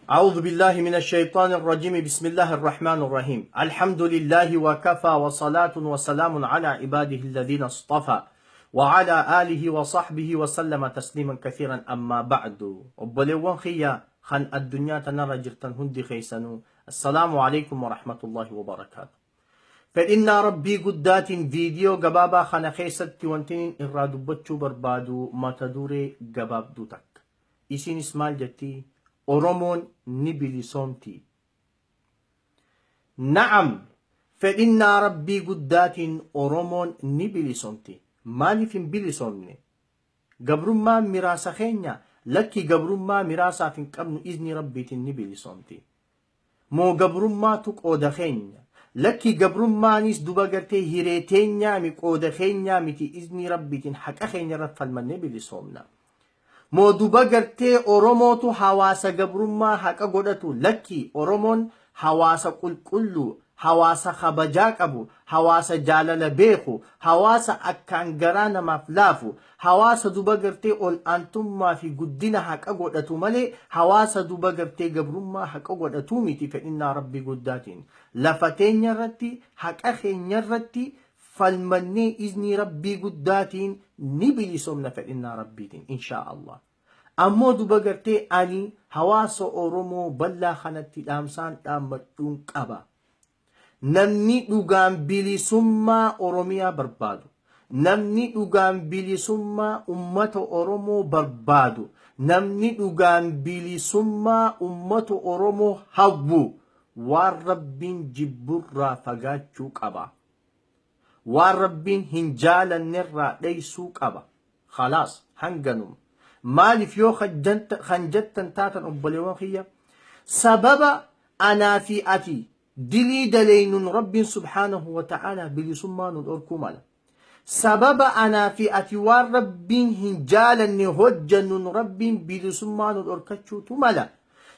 أعوذ بالله من الشيطان الرجيم بسم الله الرحمن الرحيم الحمد لله وكفى وصلاة وسلام على عباده الذين اصطفى وعلى آله وصحبه وسلم تسليما كثيرا أما بعد وبلوان خيا خن الدنيا تنرى جرتن هندي خيسنو السلام عليكم ورحمة الله وبركاته فإن ربي قدات فيديو قبابا خنا خيست وانتين إرادو بربادو ما تدوري قباب دوتك إسين اسمال جتي Oromoon ni bilisoomti. Na'am, fedhinnaa rabbii guddaatiin Oromoon ni bilisoomti. Maaliif hin bilisoomne? Gabrummaan miraasa keenya lakki gabrummaa miraasaaf hin qabnu izni rabbiitiin ni bilisoomti. Moo gabrummaatu qooda keenya lakki gabrummaanis duba gartee hiree teenyaa mi qooda keenyaa miti izni rabbiitiin haqa keenya irratti falmannee bilisoomna. Mooduba gartee Oromootu hawaasa gabrummaa haqa godhatu lakki Oromoon hawaasa qulqullu, hawaasa kabajaa qabu, hawaasa jaalala beeku, hawaasa akkaan garaa namaaf laafu, hawaasa duba gartee ol aantummaa fi guddina haqa godhatu malee hawaasa duba gartee gabrummaa haqa godhatu miti fedhinnaa rabbii guddaatiin. Lafa teenya irratti haqa keenya irratti falmannee izni rabbii guddaatiin ni bilisoomna fedhinnaa rabbiitiin inshaa Allah. Ammoo duba gartee ani hawaasa Oromoo bal'aa kanatti dhaamsaan dhaammadhuun qaba. Namni dhugaan bilisummaa Oromiyaa barbaadu, namni dhugaan bilisummaa ummata Oromoo barbaadu, namni dhugaan bilisummaa ummata Oromoo hawwu waan rabbiin jibburraa fagaachuu qaba. Waan rabbiin hin jaalannerraa dheeysuu qaba. Khalaas hanganum. Maaliif yoo kanjattan taatan obboleewwan kiyya sababa anaa fi ati dilii daleynun rabbiin subhaanahu wa ta'ala bilisummaa nu dhorkuu mala. Sababa anaa fi ati waan rabbiin hin jaalanne hojjannun rabbiin bilisummaa nu dhorkachuutu mala.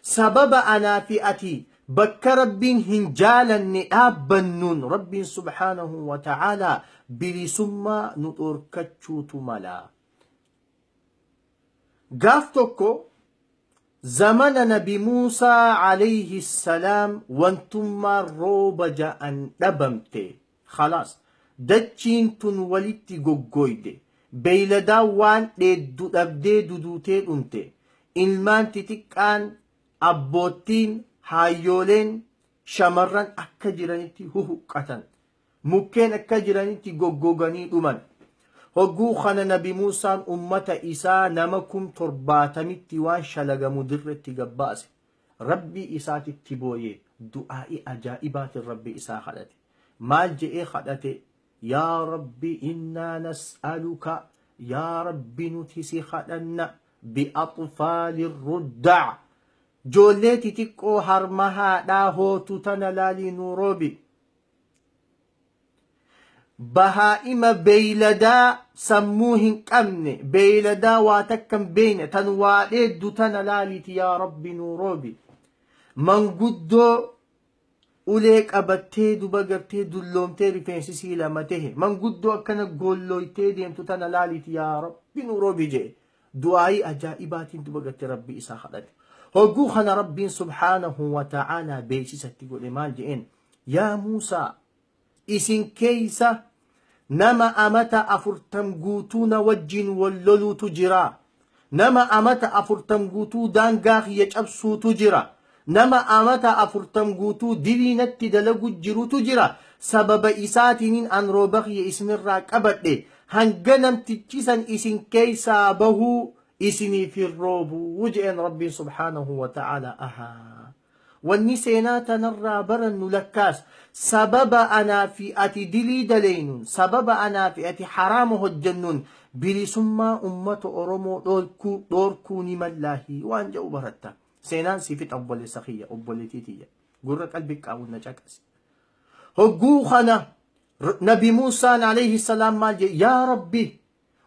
Sababa anaa fi ati bakka rabbiin hin jaalanne dhaabbannun rabbiin subhaanahu wa ta'ala bilisummaa nu dhorkachuutu mala. Gaaf tokko zamana nabi Muusaa alayhi salaam wantummaa rooba ja'an dhabamte. Khalaas dachiin tun walitti goggoyde. Beeyladaa waan dheeddu dhabdee duduutee dhumte. Ilmaan xixiqqaan abboottiin hayyooleen shamarran akka jiranitti huhuqqatan. Mukkeen akka jiranitti goggoganii dhuman. Hogguu kana nabi Muusaan ummata isaa nama 70,000 waan shalagamu dirretti gabbaase. Rabbi isaatitti booyee du'aa'i ajaa'ibaatiin rabbi isaa kadhate. Maal je'ee kadhate? Yaa Rabbi innaa nas'aluka, yaa Rabbi nuti si kadhanna bi'axfaali ruddac. Joollee xixiqqoo harma haadhaa hootu tana laalii nuu roobi. Bahaa'ima beeyladaa sammuu hin qabne, beeyladaa waa takkan beeyne tan waa dheeddu tana laaliiti yaa Rabbi nuu roobi. Manguddoo ulee qabattee duba gartee dulloomtee rifeensisii lama tahe, manguddoo akkana goollooytee deemtu tana laaliiti yaa Rabbi nuu roobi jee. Du'aayii ajaa'ibaatiin duba gartee rabbi isaa kadhate. Hogguu kana rabbiin subhaanahu wa ta'ala beeksisatti godhe maal jeen? Yaa Muusaa isin keeysa nama amata 40 guutuuna wajjin walloluutu jira. Nama amata 40 guutuu daangaa kiyya cabsuutu jira. Nama amata 40 guutuu diliinatti dalagu jirutu jira. Sababa isaatiniin an rooba kiyya isinirraa qabadhe hanga namtichisan isin keeysaa bahuu isiniif hin roobuu jeen rabbiin subhaanahu wa ta'ala ahaa. Wanni seenaa tanarraa barannu lakkaas sababa anaa fi ati dilii daleynun, sababa anaa fi ati haraama hojjannun bilisummaa ummata Oromoo dhorkuu ni mallaahi waan jedhu baratta. Seenaan siifit obboleessa kiyya, obboleettii tiyya. Gurra qalbii qaawunna caqasi. Hogguu kana nabi Muusaan alayhi salaam maal jedhe? Yaa Rabbi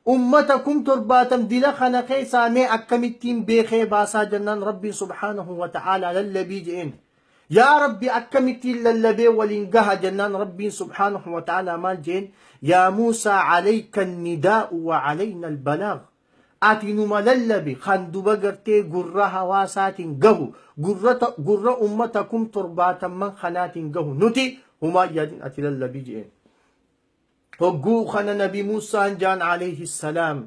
ummata 70,000 dila kana keeysaa mee akkamittiin beekee baasaa jennaan rabbiin subhaanahu wa ta'ala lallabii jeen. Yaa Rabbi akkamittiin lallabee waliin gaha jennaan rabbiin subhaanahu wa ta'ala maal jeen? Yaa Muusaa alayka nidaa'u wa alayna albalaag. ati numa lallabi kan duba gartee gurra hawaasaatiin gahu gurra ummata 70 kanaatiin gahu nuti humaa yaadin ati lallabi jeen hogguu kana nabi Muusaan jaan alayhi salaam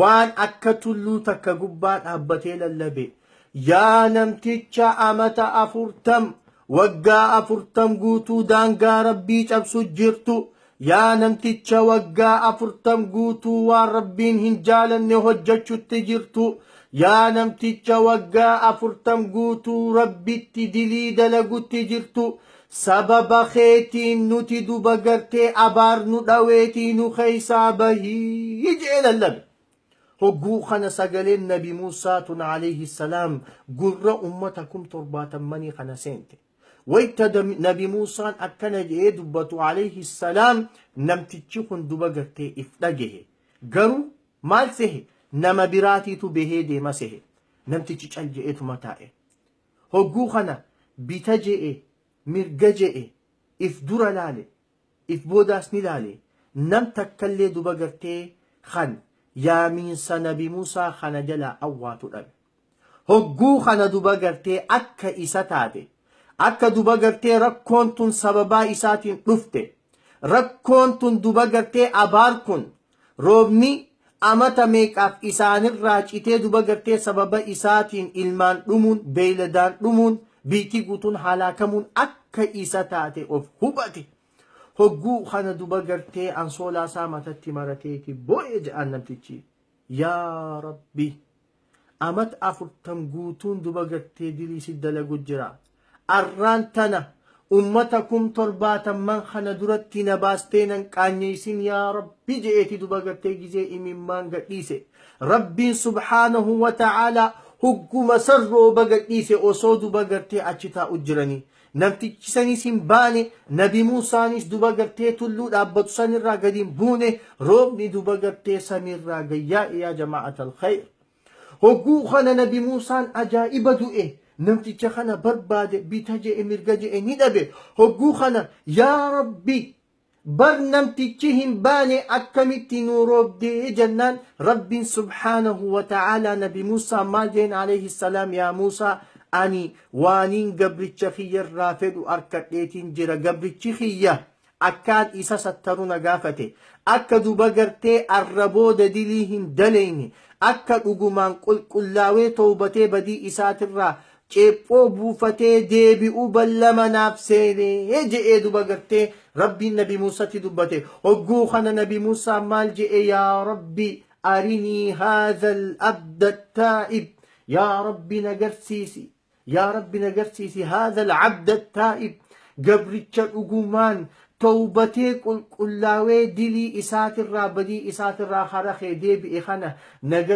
waan akka tulluu takka gubbaa dhaabbatee lallabe yaa namticha amata 40 waggaa 40 guutuu daangaa rabbii cabsu jirtu yaa namticha waggaa 40 guutuu waan rabbiin hin jaalanne hojjechutti jirtu yaa namticha waggaa 40 guutuu rabbitti dilii dalagutti jirtu sababa keetiin nuti duba gartee abaarnu dhaweetii nu keeysaa bahii jee lallabe hogguu kana sagaleen nabi Muusaatun alayhi salaam gurra ummata 70 kana seente wayta nabi Muusaan akkana jee dubbatu alayhi salaam namtichi kun duba gartee if dhagehe garuu maal sehe nama biraatiitu behee deema sehe namtichi cal je'eetuma taa'e hogguu kana bita je'e mirga je'e if dura laale if boodaas ni laale nam takkallee duba gartee kan yaamiinsa nabi Muusaa kana jalaa awwaatu dhabe hogguu kana duba gartee akka isa taate akka duba gartee rakkoon tun sababaa isaatiin dhufte rakkoon tun duba gartee abaar kun roobni amata meeqaaf isaanirraa citee duba gartee sababa isaatiin ilmaan dhumuun beeyladaan dhumuun biitii guutuun halaakamuun akka isa taate of hubate hogguu kana duba gartee ansoolaasaa matatti marateeti boo'e jedhan namtichi yaa rabbi amat 40 guutuun duba gartee diliisi dalagu jira arraan tana ummata 70 kana duratti na baastee nan qaanyeeysin yaa rabbi je'eeti duba gartee gizee imimmaan gadhiise rabbiin subhaanahu wa ta'aalaa hugguma sarrooba gadhiise osoo duba gartee achi taa'u jiranii namtichi sanis hin baane nabi Muusaanis duba gartee tulluu dhaabbatu sanirraa gadi hin buune roobni duba gartee samiirraa gayyaa'e yaa jama'atal khayr hogguu kana nabi Muusaan ajaa'iba du'e namticha kana barbaade bita je'e mirga je'e ni dhabe hogguu kana yaa rabbi bar namtichi hin baane akkamitti nuu roobdee jennaan rabbiin subhaanahu wa ta'aalaa nabi Muusaa maal jeen alayhi salaam yaa Muusaa ani waaniin gabricha kiyyarraa fedhu arkadheetiin jira gabrichi kiyya akkaan isa sattaru na gaafate akka duba gartee arrabooda dilii hin daleyne akka dhugumaan qulqullaawee tawbatee badii isaatirraa ceephoo buufatee deebi'uu ballama naaf seenee je'ee duba gartee rabbiin nabi Muusatti dubbate hogguu kana nabi Muusaa maal je'e yaa rabbi arinii haadhal abda taa'ib yaa rabbi nagarsiisi yaa rabbi nagarsiisi haadhal abda taa'ib gabricha dhugumaan tawbatee qulqullaawee dilii isaatirraa badii isaatirraa harakee deebi'e kana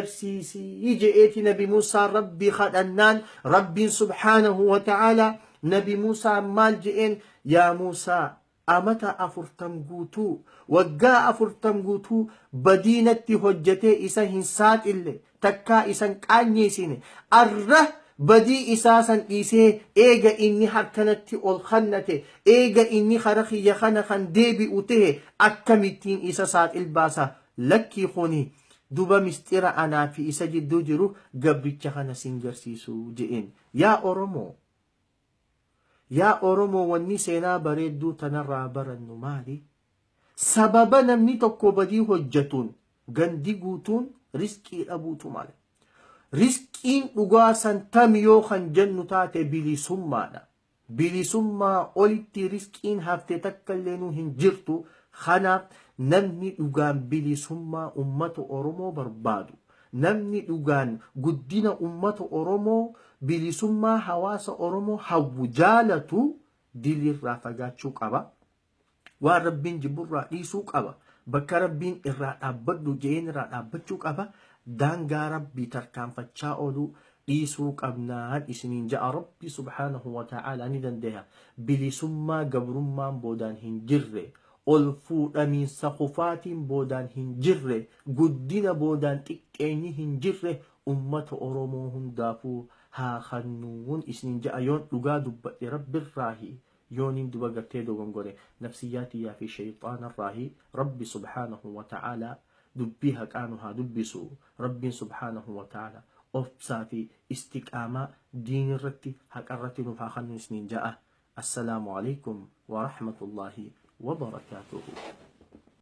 nagarsiisii je'eeti nabi Muusaa rabbii kadhannaan rabbiin subhaanahu wa ta'aalaa nabi Muusaa maal je'een yaa Muusaa amata 40 guutuu waggaa 40 guutuu badiinatti hojjetee isa hin saaxille takkaa isan qaanyeessine arra badii isaa san dhiisee eega inni harkanatti ol kannate eega inni kara kiyya kana kan deebi'u tahe akkamittiin isa saaxil baasa lakkii kuni duba mistira anaa fi isa jidduu jiru gabricha kana sin garsiisu je'een yaa Oromoo wanni seenaa bareedduu tanarraa barannu maali sababa namni tokko badii hojjetuun gandi guutuun riskii dhabuutu maali riskiin dhugaa santam yoo kan jennu taate bilisummaadha bilisummaa olitti riskiin hafte takka illee nu hin jirtu kanaaf namni dhugaan bilisummaa ummata Oromoo barbaadu namni dhugaan guddina ummata Oromoo bilisummaa hawaasa Oromoo hawwu jaalatu dilirraa fagaachuu qaba waan rabbiin jibburraa dhiisuu qaba bakka rabbiin irraa dhaabbadhu je'een irraa dhaabbachuu qaba daangaa rabbii tarkaanfachaa oolu dhiisuu qabnaan isiniin ja'a rabbi subhaanahu wa ta'aalaa ni dandeenya bilisummaa gabrummaan boodaan hin jirre ol fuudhamiinsa kufaatiin boodaan hin jirre guddina boodaan xiqqeenyi hin jirre ummata Oromoo hundaafuu haa kennuun isiniin ja'a yoon dhugaa dubbadhe rabbirraahi يونين دوغتي دوغنغوري نفسياتي يا في شيطان الراهي ربي سبحانه وتعالى dubbii haqaanu haa dubbisu rabbiin subhaanahu wa ta'ala obsaa fi istiqaamaa diin irratti haqa irratti nuuf haa kennu isiniin ja'a. Assalaamu alaikum wa rahmatullahi wa barakaatuhu.